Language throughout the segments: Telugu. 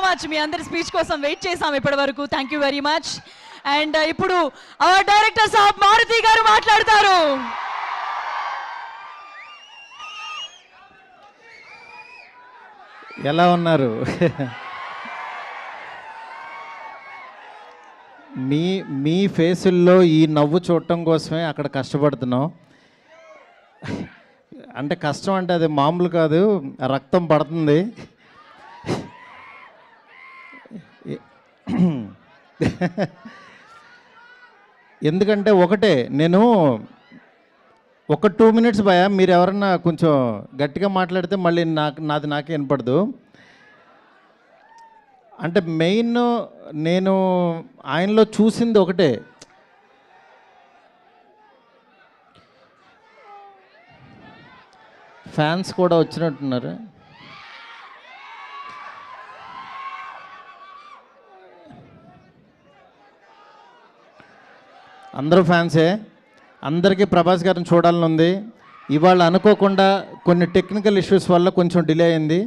మచ్. మీ అందరి స్పీచ్ కోసం వెయిట్ చేసాం ఇప్పటి వరకు. Thank you very much. And ఇప్పుడు అవర్ డైరెక్టర్ సాబ్ మారుతి గారు మాట్లాడతారు. ఎలా ఉన్నారు? మీ ఫేసుల్లో ఈ నవ్వు చూడటం కోసమే అక్కడ కష్టపడుతున్నాం. అంటే కష్టం అంటే అది మామూలు కాదు, రక్తం పడుతుంది. ఎందుకంటే ఒకటే, నేను ఒక 2 minutes భయ, మీరు ఎవరన్నా కొంచెం గట్టిగా మాట్లాడితే మళ్ళీ నాది నాకే వినపడదు. అంటే మెయిన్ నేను ఆయనలో చూసింది ఒకటే, ఫ్యాన్స్ కూడా వచ్చినట్టున్నారు. అందరూ ఫ్యాన్సే. అందరికీ ప్రభాస్ గారిని చూడాలని ఉంది. ఇవాళ అనుకోకుండా కొన్ని టెక్నికల్ ఇష్యూస్ వల్ల కొంచెం డిలే అయింది.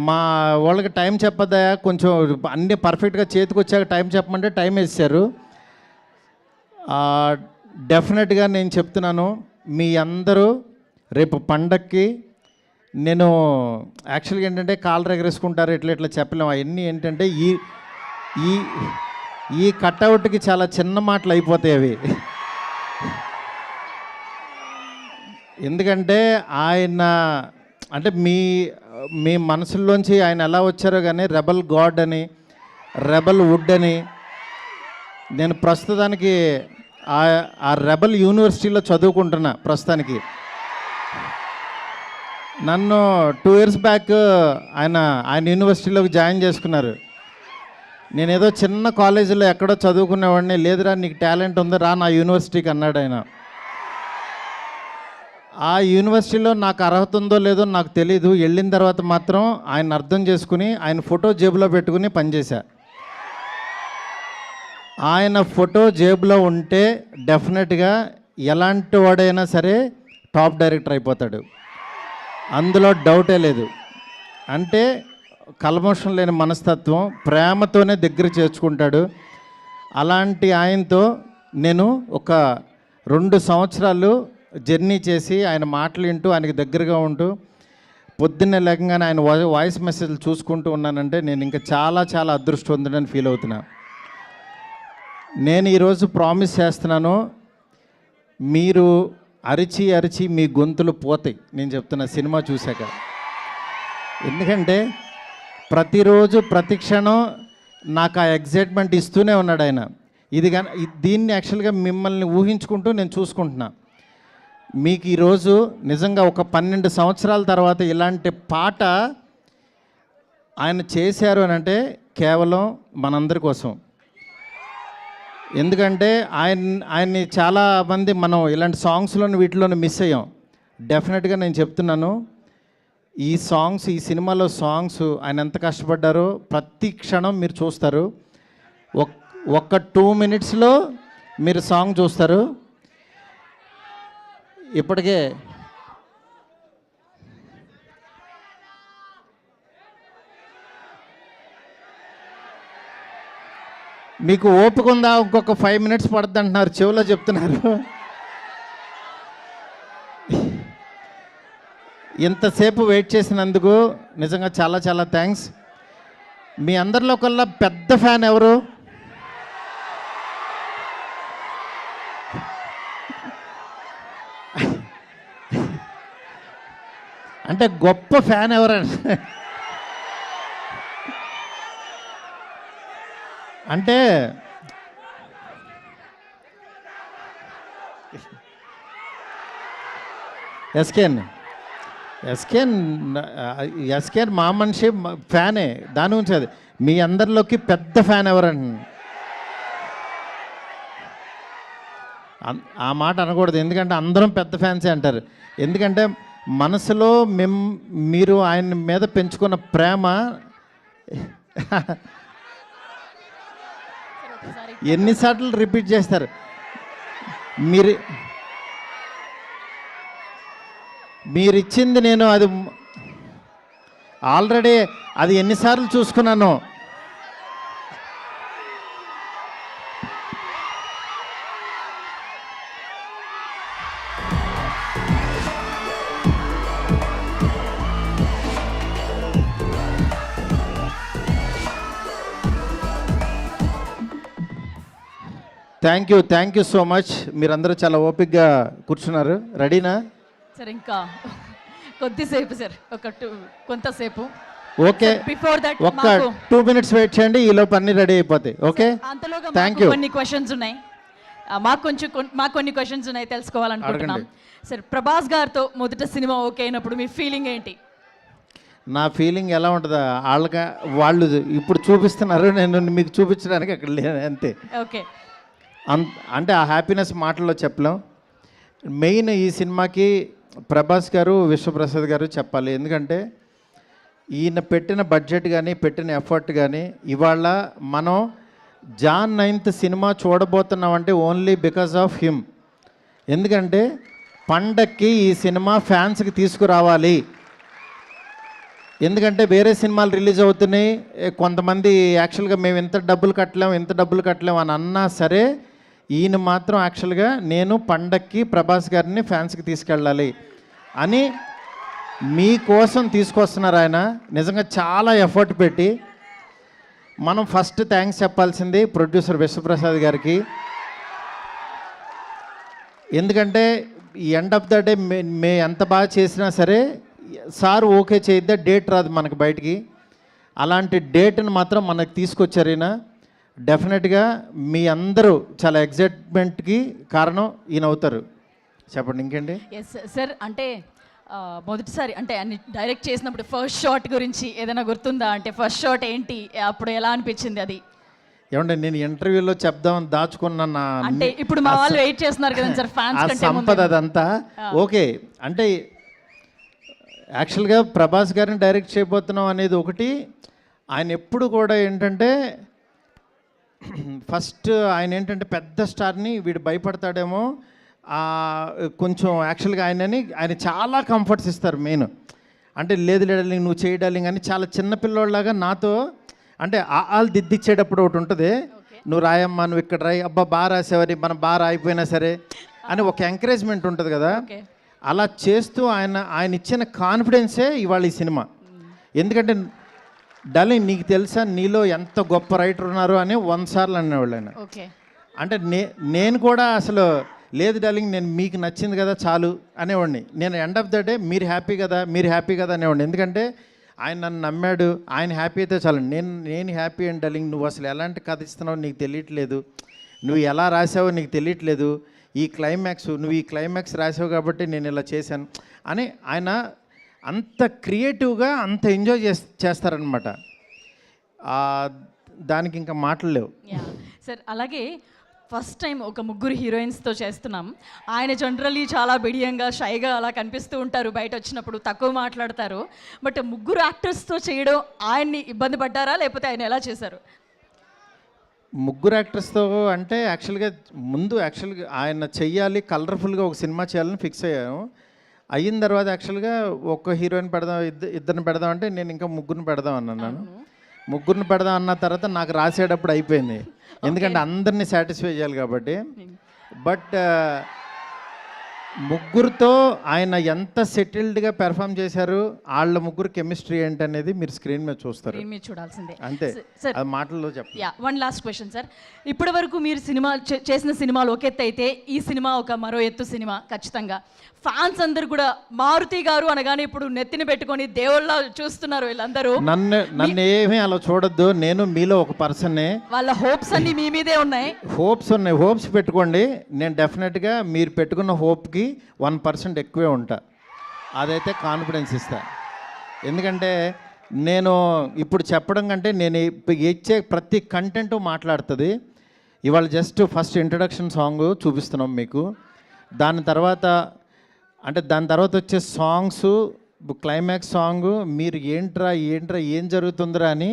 మా వాళ్ళకి టైం చెప్పద్దా, కొంచెం అన్నీ పర్ఫెక్ట్గా చేతికి వచ్చాక టైం చెప్పమంటే టైం వేసారు. డెఫినెట్గా నేను చెప్తున్నాను, మీ అందరూ రేపు పండక్కి, నేను యాక్చువల్గా ఏంటంటే కాళ్ళు ఎగరేసుకుంటారు ఇట్లా చెప్పలేము. అవన్నీ ఏంటంటే ఈ కట్అవుట్కి చాలా చిన్న మాటలు అయిపోతాయి అవి. ఎందుకంటే ఆయన అంటే మీ మనసుల్లోంచి ఆయన ఎలా వచ్చారో కానీ రెబల్ గాడ్ అని, రెబల్ వుడ్ అని, నేను ప్రస్తుతానికి ఆ రెబల్ యూనివర్సిటీలో చదువుకుంటున్నా ప్రస్తుతానికి. నన్ను 2 years బ్యాక్ ఆయన యూనివర్సిటీలోకి జాయిన్ చేసుకున్నారు. నేనేదో చిన్న కాలేజీలో ఎక్కడో చదువుకునేవాడిని. లేదురా నీకు టాలెంట్ ఉంది, రా నా యూనివర్సిటీకి అన్నాడు ఆయన. ఆ యూనివర్సిటీలో నాకు అర్హత ఉందో లేదో నాకు తెలీదు. వెళ్ళిన తర్వాత మాత్రం ఆయన అర్థం చేసుకుని ఆయన ఫోటో జేబులో పెట్టుకుని పనిచేశా. ఆయన ఫోటో జేబులో ఉంటే డెఫినెట్గా ఎలాంటి వాడైనా సరే టాప్ డైరెక్టర్ అయిపోతాడు, అందులో డౌటే లేదు. అంటే కల్మషం లేని మనస్తత్వం, ప్రేమతోనే దగ్గర చేర్చుకుంటాడు. అలాంటి ఆయనతో నేను ఒక 2 సంవత్సరాలు జర్నీ చేసి ఆయన మాటలు వింటూ ఆయనకి దగ్గరగా ఉంటూ పొద్దున్నే లేకగానే ఆయన వాయిస్ మెసేజ్లు చూసుకుంటూ ఉన్నానంటే నేను ఇంకా చాలా చాలా అదృష్టవంతుడని ఫీల్ అవుతున్నా. నేను ఈరోజు ప్రామిస్ చేస్తున్నాను, మీరు అరిచి అరిచి మీ గొంతులు పోతాయి నేను చెప్తున్నా సినిమా చూశాక. ఎందుకంటే ప్రతిరోజు ప్రతి క్షణం నాకు ఆ ఎగ్జైట్మెంట్ ఇస్తూనే ఉన్నాడు ఆయన. దీన్ని యాక్చువల్గా మిమ్మల్ని ఊహించుకుంటూ నేను చూసుకుంటున్నా. మీకు ఈరోజు నిజంగా ఒక 12 సంవత్సరాల తర్వాత ఇలాంటి పాట ఆయన చేశారు అని అంటే కేవలం మనందరి కోసం. ఎందుకంటే ఆయన్ని చాలామంది మనం ఇలాంటి సాంగ్స్లోని వీటిలోని మిస్ అయ్యాం. డెఫినెట్గా నేను చెప్తున్నాను, ఈ సినిమాలో సాంగ్స్ ఆయన ఎంత కష్టపడ్డారో ప్రతి క్షణం మీరు చూస్తారు. ఒక్క 2 minutesలో మీరు సాంగ్ చూస్తారు. ఇప్పటికే మీకు ఓపిక ఉందా, ఇంకొక 5 minutes పడుతుంది అంటున్నారు, చెవిలో చెప్తున్నారు. ఇంతసేపు వెయిట్ చేసినందుకు నిజంగా చాలా చాలా థ్యాంక్స్. మీ అందరిలో కల్లా పెద్ద ఫ్యాన్ ఎవరు? అంటే గొప్ప ఫ్యాన్ ఎవరంటే అంటే ఎస్కేన్ మా మనిషి ఫ్యానే, దాని గురించి అది. మీ అందరిలోకి పెద్ద ఫ్యాన్ ఎవరండి? ఆ మాట అనకూడదు, ఎందుకంటే అందరం పెద్ద ఫ్యాన్సే అంటారు. ఎందుకంటే మనసులో మీరు ఆయన మీద పెంచుకున్న ప్రేమ ఎన్నిసార్లు రిపీట్ చేస్తారు. మీరిచ్చింది నేను అది ఆల్రెడీ అది ఎన్నిసార్లు చూసుకున్నాను. Thank you so much. మీరందరూ చాలా ఓపిక్గా కూర్చున్నారు. రెడీనా? సార్ ఇంకా కొద్దిసేపు సార్, కొంతసేపు. ఓకే, బిఫోర్ దట్ ఒక్క 2 minutes వెయిట్ చేయండి, ఈలోపు అన్ని రెడీ అయిపోతాయి. ఓకే, అంతలోగా థ్యాంక్ యూ. కొన్ని క్వశ్చన్స్ ఉన్నాయి, మాకు కొన్ని క్వశ్చన్స్ ఉన్నాయి, తెలుసుకోవాలనుకుంటున్నాం. సార్, ప్రభాస్ గారితో మొదట సినిమా ఓకే అయినప్పుడు మీ ఫీలింగ్ ఏంటి? నా ఫీలింగ్ ఎలా ఉంటుందా, వాళ్ళు ఇప్పుడు చూపిస్తున్నారు, నేను మీకు చూపించడానికి అక్కడ లేదు అంతే. ఓకే, అంటే ఆ హ్యాపీనెస్ మాటల్లో చెప్పలేం. మెయిన్ ఈ సినిమాకి ప్రభాస్ గారు, విశ్వప్రసాద్ గారు చెప్పాలి. ఎందుకంటే ఈయన పెట్టిన బడ్జెట్ కానీ, పెట్టిన ఎఫర్ట్ కానీ, ఇవాళ మనం జాన్ 9th సినిమా చూడబోతున్నామంటే ఓన్లీ బికాస్ ఆఫ్ హిమ్. ఎందుకంటే పండక్కి ఈ సినిమా ఫ్యాన్స్కి తీసుకురావాలి. ఎందుకంటే వేరే సినిమాలు రిలీజ్ అవుతున్నాయి, కొంతమంది యాక్చువల్గా మేము ఇంత డబ్బులు కట్టలేం అని అన్నా సరే, ఈయన మాత్రం యాక్చువల్గా నేను పండక్కి ప్రభాస్ గారిని ఫ్యాన్స్కి తీసుకెళ్ళాలి అని మీకోసం తీసుకొస్తున్నారు. ఆయన నిజంగా చాలా ఎఫర్ట్ పెట్టి. మనం ఫస్ట్ థ్యాంక్స్ చెప్పాల్సింది ప్రొడ్యూసర్ విశ్వప్రసాద్ గారికి. ఎందుకంటే ఎండ్ ఆఫ్ ద డే మే ఎంత బాగా చేసినా సరే సార్ ఓకే చేయిద్దా డేట్ రాదు మనకు బయటికి. అలాంటి డేట్ని మాత్రం మనకు తీసుకొచ్చారు ఈయన. డెఫినెట్గా మీ అందరూ చాలా ఎగ్జైట్మెంట్కి కారణం ఈయన అవుతారు. చెప్పండి ఇంకేంటి. ఎస్ సార్, అంటే మొదటిసారి అంటే అన్ని డైరెక్ట్ చేసినప్పుడు ఫస్ట్ షాట్ గురించి ఏదైనా గుర్తుందా? అంటే ఫస్ట్ షాట్ ఏంటి, అప్పుడు ఎలా అనిపించింది అది? ఏమంటే నేను ఇంటర్వ్యూలో చెప్దామని దాచుకున్న నా అంటే ఇప్పుడు మా వాళ్ళు వెయిట్ చేస్తున్నారు కదా సార్, ఫ్యాన్స్ సంపద అదంతా ఓకే. అంటే యాక్చువల్గా ప్రభాస్ గారిని డైరెక్ట్ చేయబోతున్నాం అనేది ఒకటి. ఆయన ఎప్పుడు కూడా ఏంటంటే ఫస్ట్ ఆయన ఏంటంటే పెద్ద స్టార్ని వీడు భయపడతాడేమో కొంచెం. యాక్చువల్గా ఆయన చాలా కంఫర్ట్స్ ఇస్తారు. మెయిన్ అంటే లేదు డార్లింగ్ నువ్వు చేయి డార్లింగ్ అని చాలా చిన్నపిల్లోళ్ళలాగా నాతో అంటే వాళ్ళు దిద్దిచ్చేటప్పుడు ఒకటి ఉంటుంది, నువ్వు రాయమ్మా, నువ్వు ఇక్కడ రాయి, అబ్బా బాగా రాసేవారి, మనం బాగా రాయిపోయినా సరే అని ఒక ఎంకరేజ్మెంట్ ఉంటుంది కదా. అలా చేస్తూ ఆయన ఇచ్చిన కాన్ఫిడెన్సే ఇవాళ ఈ సినిమా. ఎందుకంటే డార్లింగ్ నీకు తెలుసా నీలో ఎంత గొప్ప రైటర్ ఉన్నారు అని 100 సార్లు అనేవాళ్ళు ఆయన. అంటే నేను కూడా అసలు లేదు డార్లింగ్ నేను మీకు నచ్చింది కదా చాలు అనేవాడిని. నేను ఎండ్ ఆఫ్ ద డే మీరు హ్యాపీ కదా అనేవాడిని. ఎందుకంటే ఆయన నన్ను నమ్మాడు, ఆయన హ్యాపీ అయితే చాలు. నేను హ్యాపీ అండ్ డార్లింగ్ నువ్వు అసలు ఎలాంటి కథ ఇస్తున్నావు నీకు తెలియట్లేదు, నువ్వు ఎలా రాసావో నీకు తెలియట్లేదు, నువ్వు ఈ క్లైమాక్స్ రాసావు కాబట్టి నేను ఇలా చేశాను అని ఆయన అంత క్రియేటివ్గా అంత ఎంజాయ్ చేస్తారనమాట. దానికి ఇంకా మాటలు లేవు సార్. అలాగే ఫస్ట్ టైం ఒక ముగ్గురు హీరోయిన్స్తో చేస్తున్నాం. ఆయన జనరల్లీ చాలా బిడియంగా షైగా అలా కనిపిస్తూ ఉంటారు, బయట వచ్చినప్పుడు తక్కువ మాట్లాడతారు. బట్ ముగ్గురు యాక్టర్స్తో చేయడం ఆయన్ని ఇబ్బంది పడ్డారా, లేకపోతే ఆయన ఎలా చేశారు? ముగ్గురు యాక్టర్స్తో అంటే యాక్చువల్గా ఆయన చెయ్యాలి, కలర్ఫుల్గా ఒక సినిమా చేయాలని ఫిక్స్ అయ్యాము. అయిన తర్వాత యాక్చువల్గా ఒక హీరోయిన్ పెడదాం, ఇద్దరిని పెడదాం అంటే నేను ఇంకా ముగ్గురిని పెడదాం అన్నాను. ముగ్గురిని పెడదాం అన్న తర్వాత నాకు రాసేటప్పుడు అయిపోయింది, ఎందుకంటే అందరినీ సాటిస్ఫై చేయాలి కాబట్టి. బట్ ముగ్గురుతో ఆయన ఎంత సెటిల్డ్గా పెర్ఫామ్ చేశారు, వాళ్ళ ముగ్గురు కెమిస్ట్రీ ఏంటి అనేది మీరు స్క్రీన్ మీద చూస్తారు, చూడాల్సిందే అంతే. అది మాటల్లో చెప్పండి. One last question sir. ఇప్పటి వరకు మీరు చేసిన సినిమాలు ఒక ఎత్తు అయితే, ఈ సినిమా ఒక మరో ఎత్తు సినిమా ఖచ్చితంగా. ఫ్యాన్స్ అందరు కూడా మారుతి గారు అనగానే ఇప్పుడు నెత్తిని పెట్టుకొని దేవుళ్ళ చూస్తున్నారు వీళ్ళందరూ. నన్ను ఏమీ అలా చూడొద్దు, నేను మీలో ఒక పర్సన్నే. వాళ్ళ హోప్స్ అన్ని మీ మీదే ఉన్నాయి. హోప్స్ పెట్టుకోండి. నేను డెఫినెట్గా మీరు పెట్టుకున్న హోప్కి 1% ఎక్కువే ఉంటా, అదైతే కాన్ఫిడెన్స్ ఇస్తా. ఎందుకంటే నేను ఇప్పుడు చెప్పడం కంటే నేను ఇచ్చే ప్రతి కంటెంట్ మాట్లాడుతుంది. ఇవాళ జస్ట్ ఫస్ట్ ఇంట్రడక్షన్ సాంగ్ చూపిస్తున్నాం మీకు. దాని తర్వాత వచ్చే సాంగ్స్, క్లైమాక్స్ సాంగ్ మీరు ఏంట్రా ఏం జరుగుతుందిరా అని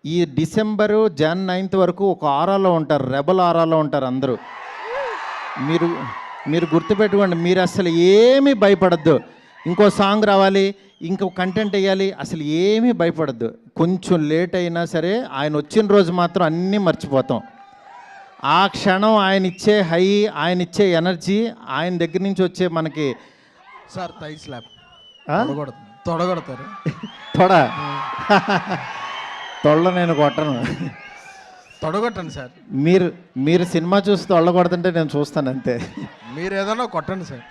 ఈ డిసెంబరు Jan 9th వరకు ఒక ఆరాలో ఉంటారు, రెబల్ ఆరాలో ఉంటారు అందరూ. మీరు గుర్తుపెట్టుకోండి, మీరు అసలు ఏమీ భయపడద్దు. ఇంకో సాంగ్ రావాలి, ఇంకో కంటెంట్ వేయాలి, అసలు ఏమీ భయపడద్దు. కొంచెం లేట్ అయినా సరే ఆయన వచ్చిన రోజు మాత్రం అన్నీ మర్చిపోతాం. ఆ క్షణం ఆయన ఇచ్చే హై, ఆయన ఇచ్చే ఎనర్జీ, ఆయన దగ్గర నుంచి వచ్చే మనకి సార్ థై స్లాప్ తొడగొడతారు. తొడ నేను కొట్టను. తొడగొట్టండి సార్. మీరు మీరు సినిమా చూసి తొళ్ళగొడుతుంటే నేను చూస్తాను అంతే. మీరు ఏదైనా కొట్టండి సార్.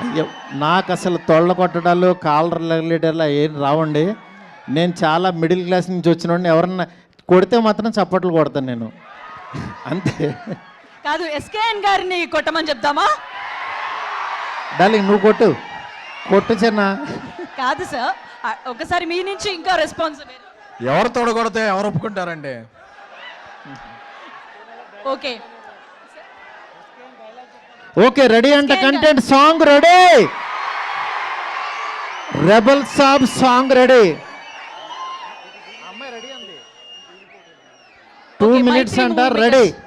అయ్యో, నాకు అసలు తొళ్ళ కొట్టడాలు కాలర్ రిలేటర్లు ఏం రావండి. నేను చాలా మిడిల్ క్లాస్ నుంచి వచ్చిన ఎవరన్నా కొడితే మాత్రం చప్పట్లు కొడతాను నేను అంతే. కాదు, ఎస్కేఎన్ గారిని కొట్టమని చెప్దామా? డార్లింగ్ నువ్వు కొట్టు కొట్టు చిన్న. కాదు సార్, ఒకసారి మీ నుంచి ఇంకా రెస్పాన్స్. ఎవరు తొడగొడితే ఎవరు ఒప్పుకుంటారండి? ఓకే ఓకే, రెడీ అంట. Content song ready, rebel Saab song ready. 2 Okay, minutes Maytree అంట, movie ready. makers.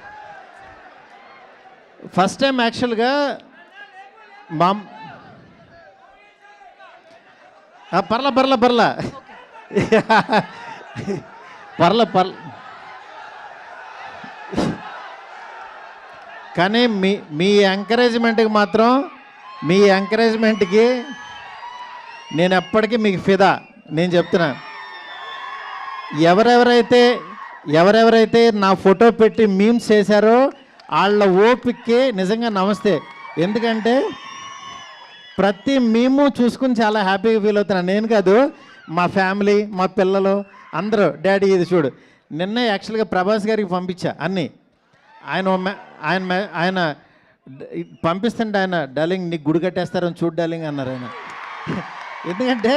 First time actually మా పర్ల పర్ల పర్ల పర్ల పర్ల కానీ మీ ఎంకరేజ్మెంట్కి మాత్రం, మీ ఎంకరేజ్మెంట్కి నేను ఎప్పటికీ మీకు ఫిదా. నేను చెప్తున్నా, ఎవరెవరైతే నా ఫోటో పెట్టి మీమ్స్ చేశారో వాళ్ళ ఓపిక్కి నిజంగా నమస్తే. ఎందుకంటే ప్రతి మీము చూసుకుని చాలా హ్యాపీగా ఫీల్ అవుతున్నాను. నేను కాదు, మా ఫ్యామిలీ, మా పిల్లలు అందరూ, డాడీ ఇది చూడు. నిన్నే యాక్చువల్గా ప్రభాస్ గారికి పంపించా అన్నీ. ఆయన పంపిస్తుంటే ఆయన, డార్లింగ్ నీకు గుడి కట్టేస్తారని చూడు డార్లింగ్ అన్నారు ఆయన. ఎందుకంటే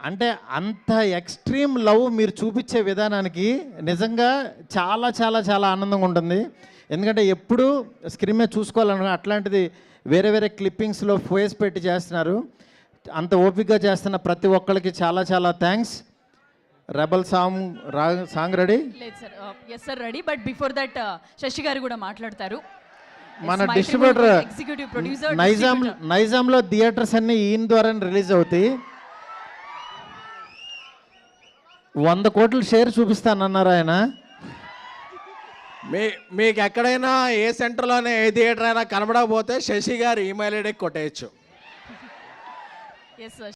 అంటే అంత ఎక్స్ట్రీమ్ లవ్ మీరు చూపించే విధానానికి నిజంగా చాలా చాలా చాలా ఆనందంగా ఉంటుంది. ఎందుకంటే ఎప్పుడు స్క్రీన్ మీద చూసుకోవాలనుకో, అట్లాంటిది వేరే వేరే క్లిప్పింగ్స్లో ఫేస్ పెట్టి చేస్తున్నారు. అంత ఓపికగా చేస్తున్న ప్రతి ఒక్కరికి చాలా చాలా థ్యాంక్స్. Rebel song ready? లేదు sir, yes sir ready. But before that Shashi garu కూడా మాట్లాడతారు. మన డిస్ట్రిబ్యూటర్ ఎగ్జిక్యూటివ్ ప్రొడ్యూసర్ నైజాంలో థియేటర్స్ అన్నీ ఈయన ద్వారా రిలీజ్ అవుతాయి. 100 కోట్ల షేర్ చూపిస్తానన్నారు ఆయన. మీకు ఎక్కడైనా ఏ సెంటర్లోనే ఏ థియేటర్ అయినా కనబడకపోతే శశి గారు ఈమెయిల్ ఐడికి కొట్టేయచ్చు. Yes sir.